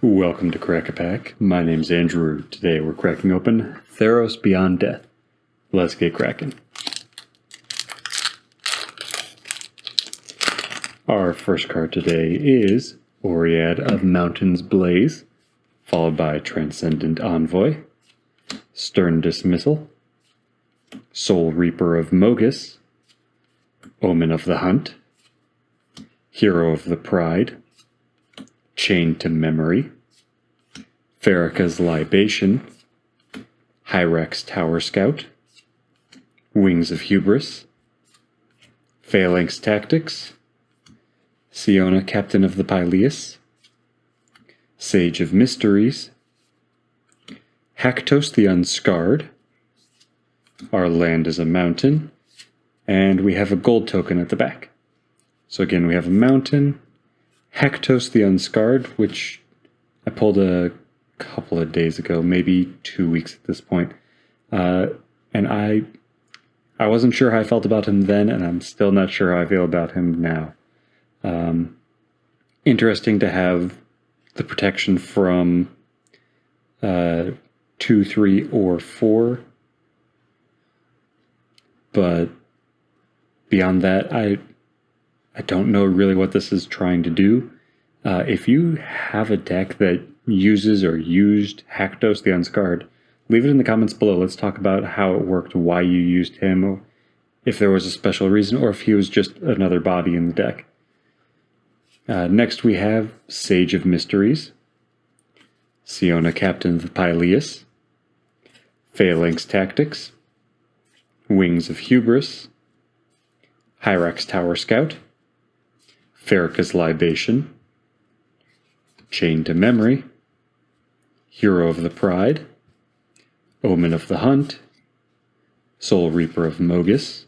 Welcome to Crack a Pack. My name's Andrew. Today we're cracking open Theros Beyond Death. Let's get cracking. Our first card today is Oread of Mountain's Blaze, followed by Transcendent Envoy, Stern Dismissal, Soul Reaper of Mogus, Omen of the Hunt, Hero of the Pride, Chained to Memory, Farrakha's Libation, Hyrax Tower Scout, Wings of Hubris, Phalanx Tactics, Siona Captain of the Pyleus, Sage of Mysteries, Haktos the Unscarred, Our Land is a Mountain, and we have a gold token at the back. So again, we have a mountain, Haktos the Unscarred, which I pulled a couple of days ago, maybe 2 weeks at this point. And I wasn't sure how I felt about him then, and I'm still not sure how I feel about him now. Interesting to have the protection from 2, 3, or 4. But beyond that, I don't know really what this is trying to do. If you have a deck that uses or used Haktos the Unscarred, leave it in the comments below. Let's talk about how it worked, why you used him, if there was a special reason, or if he was just another body in the deck. Next we have Sage of Mysteries, Siona Captain of the Pyleus, Phalanx Tactics, Wings of Hubris, Hyrax Tower Scout, Farrakha's Libation, Chained to Memory, Hero of the Pride, Omen of the Hunt, Soul Reaper of Mogus,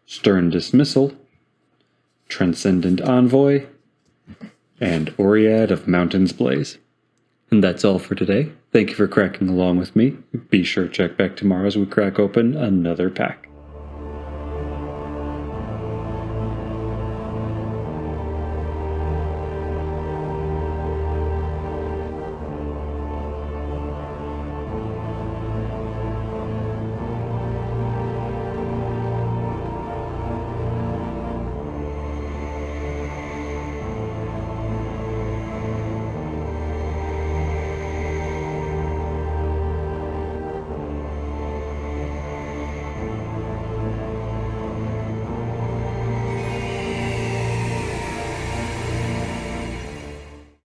Stern Dismissal, Transcendent Envoy, and Oread of Mountain's Blaze. And that's all for today. Thank you for cracking along with me. Be sure to check back tomorrow as we crack open another pack.